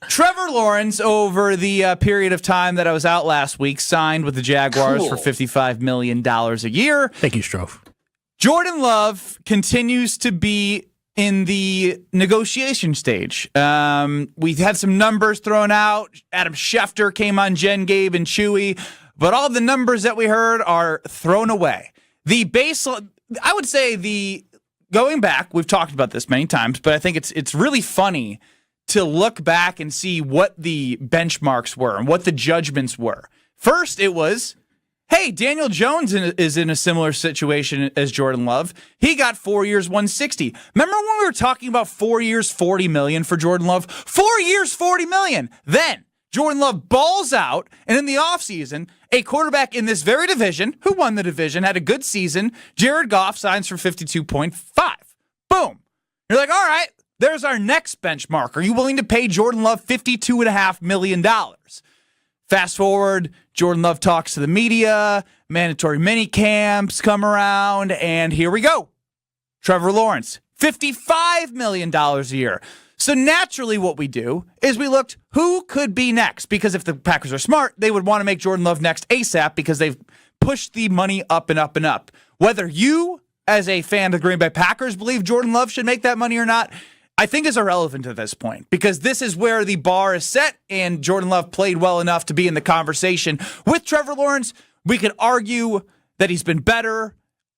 Trevor Lawrence, over the period of time that I was out last week, signed with the Jaguars for $55 million a year. Thank you, Strofe. Jordan Love continues to be in the negotiation stage. We had some numbers thrown out. Adam Schefter came on Jen, Gabe, and Chewy, but all the numbers that we heard are thrown away. The baseline, I would say going back, we've talked about this many times, but I think it's really funny to look back and see what the benchmarks were and what the judgments were. First, it was, hey, Daniel Jones is in a similar situation as Jordan Love. He got 4 years, $160. Remember when we were talking about 4 years, $40 million for Jordan Love? 4 years, $40 million. Then Jordan Love balls out, and in the offseason, a quarterback in this very division, who won the division, had a good season, Jared Goff signs for 52.5. Boom. You're like, all right, there's our next benchmark. Are you willing to pay Jordan Love $52.5 million? Fast forward, Jordan Love talks to the media, mandatory mini camps come around, and here we go. Trevor Lawrence, $55 million a year. So naturally what we do is we looked who could be next, because if the Packers are smart, they would want to make Jordan Love next ASAP because they've pushed the money up and up and up. Whether you, as a fan of the Green Bay Packers, believe Jordan Love should make that money or not, I think is irrelevant at this point, because this is where the bar is set, and Jordan Love played well enough to be in the conversation. With Trevor Lawrence, we could argue that he's been better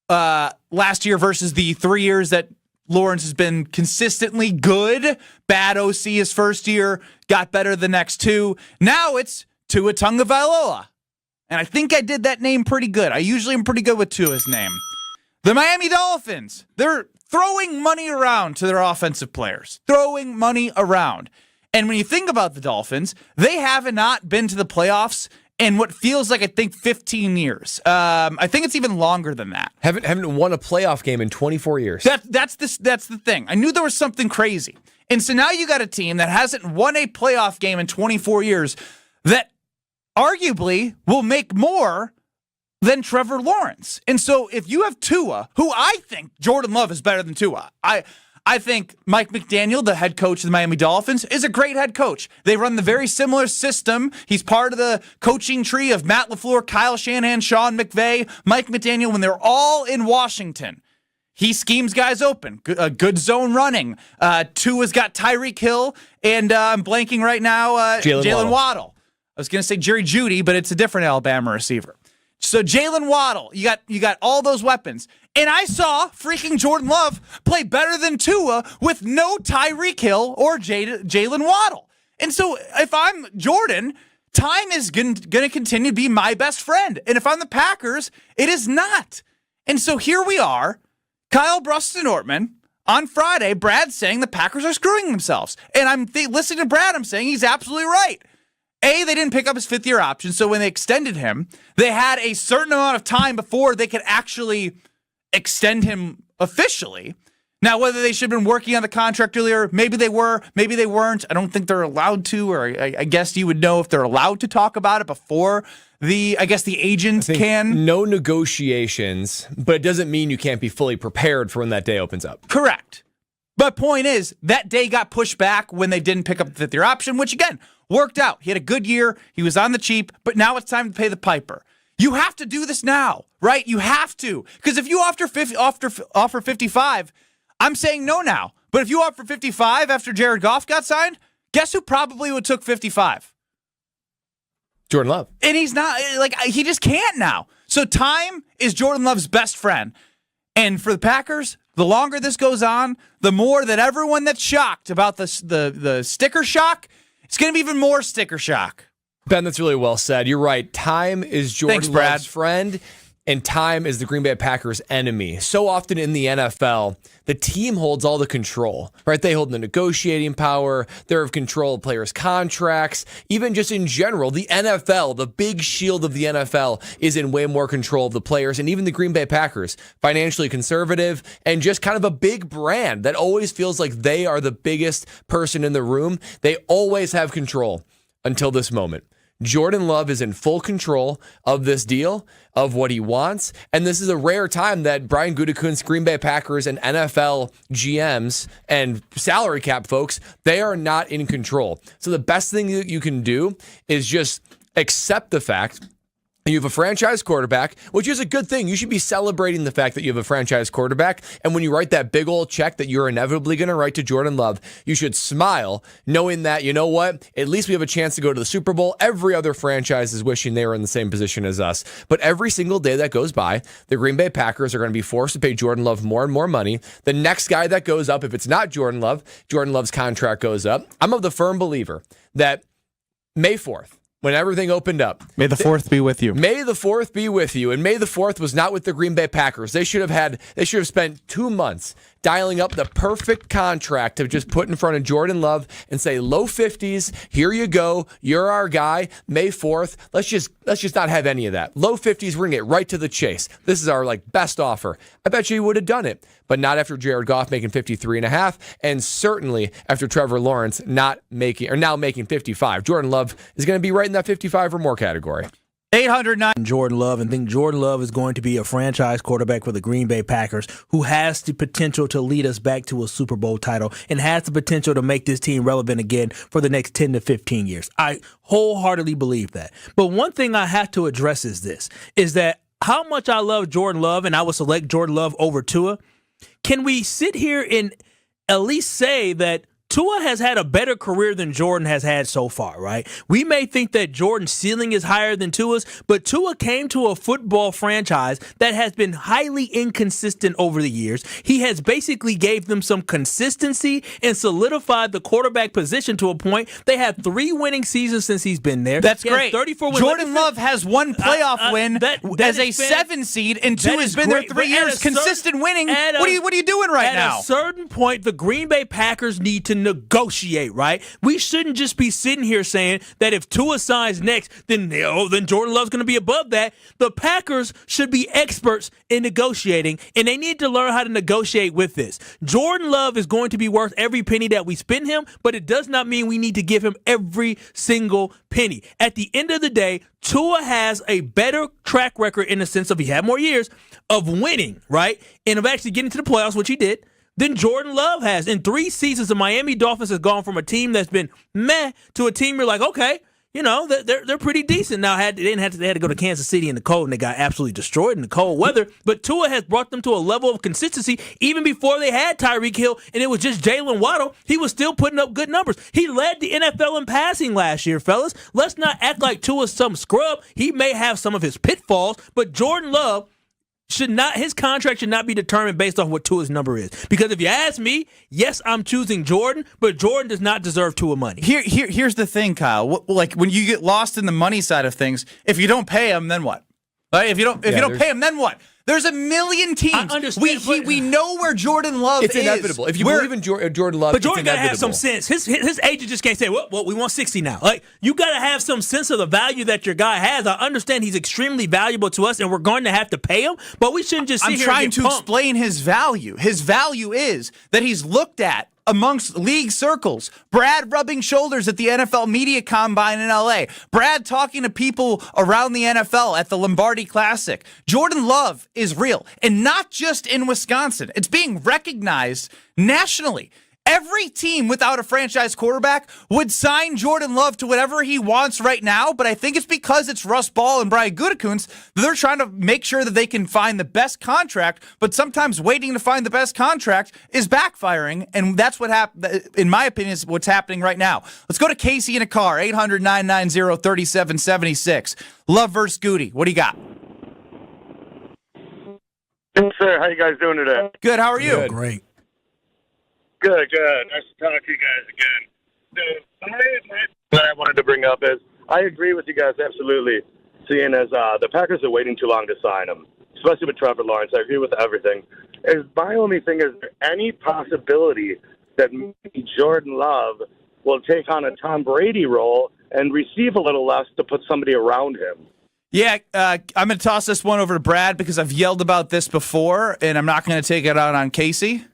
last year versus the 3 years that Lawrence has been consistently good. Bad OC his first year, got better the next two. Now it's Tua Tagovailoa. And I think I did that name pretty good. I usually am pretty good with Tua's name. The Miami Dolphins, they're throwing money around to their offensive players. Throwing money around. And when you think about the Dolphins, they have not been to the playoffs in what feels like, I think, 15 years. I think it's even longer than that. Haven't won a playoff game in 24 years. That's the thing. I knew there was something crazy. And so now you got a team that hasn't won a playoff game in 24 years that arguably will make more than Trevor Lawrence. And so if you have Tua, who I think Jordan Love is better than Tua. I think Mike McDaniel, the head coach of the Miami Dolphins, is a great head coach. They run the very similar system. He's part of the coaching tree of Matt LaFleur, Kyle Shanahan, Sean McVay, Mike McDaniel. When they're all in Washington, he schemes guys open. Good zone running. Tua's got Tyreek Hill, and I'm blanking right now, Jalen Waddle. I was going to say Jerry Jeudy, but it's a different Alabama receiver. So Jalen Waddle, you got all those weapons. And I saw freaking Jordan Love play better than Tua with no Tyreek Hill or Jalen Waddle. And so if I'm Jordan, time is going to continue to be my best friend. And if I'm the Packers, it is not. And so here we are, Kyle Bruston-Ortman, on Friday, Brad's saying the Packers are screwing themselves. And I'm listening to Brad, I'm saying he's absolutely right. They didn't pick up his fifth-year option, so when they extended him, they had a certain amount of time before they could actually extend him officially. Now, whether they should have been working on the contract earlier, maybe they were, maybe they weren't. I don't think they're allowed to, or I guess you would know if they're allowed to talk about it before the agent can. No negotiations, but it doesn't mean you can't be fully prepared for when that day opens up. Correct. But point is, that day got pushed back when they didn't pick up the fifth-year option, which, again, worked out. He had a good year. He was on the cheap, but now it's time to pay the piper. You have to do this now, right? You have to. Because if you offer 55, I'm saying no now. But if you offer 55 after Jared Goff got signed, guess who probably would took 55? Jordan Love. And he's not, he just can't now. So time is Jordan Love's best friend. And for the Packers, the longer this goes on, the more that everyone that's shocked about the sticker shock, it's going to be even more sticker shock. Ben, that's really well said. You're right. Time is Jordan Love's friend, and time is the Green Bay Packers' enemy. So often in the NFL, the team holds all the control, right? They hold the negotiating power. They're in control of players' contracts. Even just in general, the NFL, the big shield of the NFL, is in way more control of the players. And even the Green Bay Packers, financially conservative and just kind of a big brand that always feels like they are the biggest person in the room. They always have control until this moment. Jordan Love is in full control of this deal, of what he wants, and this is a rare time that Brian Gutekunst, Green Bay Packers, and NFL GMs and salary cap folks, they are not in control. So the best thing that you can do is just accept the fact you have a franchise quarterback, which is a good thing. You should be celebrating the fact that you have a franchise quarterback. And when you write that big old check that you're inevitably going to write to Jordan Love, you should smile knowing that, you know what, at least we have a chance to go to the Super Bowl. Every other franchise is wishing they were in the same position as us. But every single day that goes by, the Green Bay Packers are going to be forced to pay Jordan Love more and more money. The next guy that goes up, if it's not Jordan Love's contract goes up. I'm of the firm believer that May 4th, when everything opened up. May the 4th be with you. May the 4th be with you. And May the 4th was not with the Green Bay Packers. They should have spent 2 months dialing up the perfect contract to just put in front of Jordan Love and say, low 50s, here you go. You're our guy. May 4th. Let's just not have any of that. Low 50s, we're going to get right to the chase. This is our best offer. I bet you he would have done it, but not after Jared Goff making 53.5, and certainly after Trevor Lawrence now making 55. Jordan Love is going to be right in that 55 or more category. 809 Jordan Love, and think Jordan Love is going to be a franchise quarterback for the Green Bay Packers who has the potential to lead us back to a Super Bowl title and has the potential to make this team relevant again for the next 10 to 15 years. I wholeheartedly believe that. But one thing I have to address is that how much I love Jordan Love, and I would select Jordan Love over Tua. Can we sit here and at least say that Tua has had a better career than Jordan has had so far, right? We may think that Jordan's ceiling is higher than Tua's, but Tua came to a football franchise that has been highly inconsistent over the years. He has basically gave them some consistency and solidified the quarterback position to a point. They have 3 winning seasons since he's been there. That's great. 34 wins. Jordan Love has 1 playoff win as a 7 seed, and 2 has been there 3 years. Consistent winning. What are you doing right now? At a certain point, the Green Bay Packers need to negotiate, right? We shouldn't just be sitting here saying that if Tua signs next, then Jordan Love's going to be above that. The Packers should be experts in negotiating, and they need to learn how to negotiate with this. Jordan Love is going to be worth every penny that we spend him, but it does not mean we need to give him every single penny. At the end of the day, Tua has a better track record in the sense of he had more years of winning, right? And of actually getting to the playoffs, which he did, than Jordan Love has. In 3 seasons, the Miami Dolphins has gone from a team that's been meh to a team you're like, okay, they're pretty decent. Now they had to go to Kansas City in the cold, and they got absolutely destroyed in the cold weather. But Tua has brought them to a level of consistency even before they had Tyreek Hill, and it was just Jalen Waddle. He was still putting up good numbers. He led the NFL in passing last year, fellas. Let's not act like Tua's some scrub. He may have some of his pitfalls, but Jordan Love his contract should not be determined based off what Tua's number is. Because if you ask me, yes, I'm choosing Jordan, but Jordan does not deserve Tua money. Here's the thing, Kyle. When you get lost in the money side of things, if you don't pay him, then what? Right? If you don't pay him, then what? There's a million teams. I understand, we know where Jordan Love is. It's inevitable. If you believe in Jordan Love, but Jordan got to have some sense. His agent just can't say, well, we want 60 now. You got to have some sense of the value that your guy has. I understand he's extremely valuable to us, and we're going to have to pay him, but we shouldn't just sit here and I'm trying to explain his value. His value is that he's looked at amongst league circles. Brad rubbing shoulders at the NFL Media Combine in LA. Brad talking to people around the NFL at the Lombardi Classic. Jordan Love is real, and not just in Wisconsin. It's being recognized nationally. Every team without a franchise quarterback would sign Jordan Love to whatever he wants right now, but I think it's because it's Russ Ball and Brian Gutekunst that they're trying to make sure that they can find the best contract, but sometimes waiting to find the best contract is backfiring, and that's what happened, in my opinion, is what's happening right now. Let's go to Casey in a car, 800-990-3776. Love versus Goody. What do you got? Yes, sir. How you guys doing today? Good. How are you? Good. Great. Good. Nice to talk to you guys again. My that I wanted to bring up is I agree with you guys absolutely, seeing as the Packers are waiting too long to sign him, especially with Trevor Lawrence. I agree with everything. My only thing is there any possibility that maybe Jordan Love will take on a Tom Brady role and receive a little less to put somebody around him? Yeah, I'm going to toss this one over to Brad because I've yelled about this before, and I'm not going to take it out on Casey.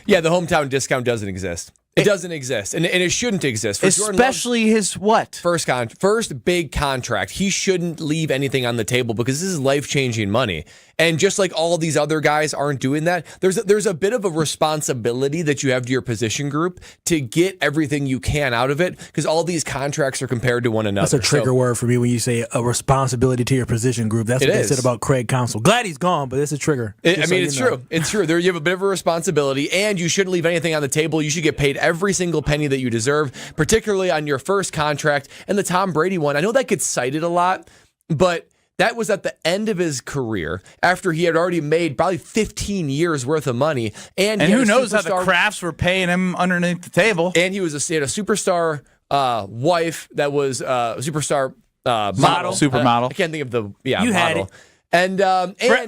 Yeah, the hometown discount doesn't exist. It doesn't exist, and it shouldn't exist. For Especially his what? First big contract. He shouldn't leave anything on the table because this is life-changing money. And just like all these other guys aren't doing that, there's a bit of a responsibility that you have to your position group to get everything you can out of it because all these contracts are compared to one another. That's a trigger word for me when you say a responsibility to your position group. That's what they said about Craig Counsell. Glad he's gone, but it's a trigger. It's true. It's true. You have a bit of a responsibility, and you shouldn't leave anything on the table. You should get paid every single penny that you deserve, particularly on your first contract. And the Tom Brady one, I know that gets cited a lot, but that was at the end of his career after he had already made probably 15 years worth of money. And who knows how the Crafts were paying him underneath the table. And he had a superstar wife that was a superstar model. Supermodel. I can't think of the you model. Had it. And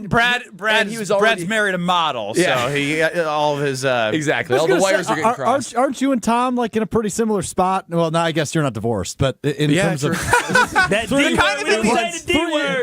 Brad's married a model, so he all of his exactly all the wires are getting crossed. Aren't you and Tom like in a pretty similar spot? Well, no, I guess you're not divorced, but in terms of that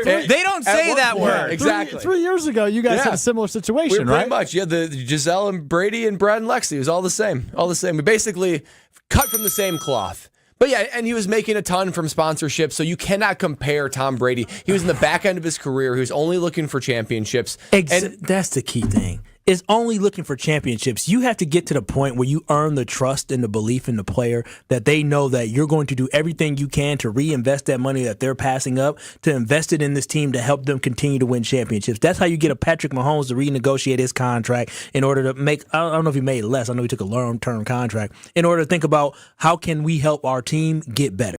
they don't say that word. Exactly. 3 years ago, you guys had a similar situation, right? Pretty much. Yeah, the Giselle and Brady and Brad and Lexi, it was all the same. All the same. We basically cut from the same cloth. But yeah, and he was making a ton from sponsorship, so you cannot compare Tom Brady. He was in the back end of his career. He was only looking for championships. And that's the key thing. Is only looking for championships. You have to get to the point where you earn the trust and the belief in the player that they know that you're going to do everything you can to reinvest that money that they're passing up, to invest it in this team to help them continue to win championships. That's how you get a Patrick Mahomes to renegotiate his contract in order to make, I don't know if he made less, I know he took a long-term contract, in order to think about how can we help our team get better.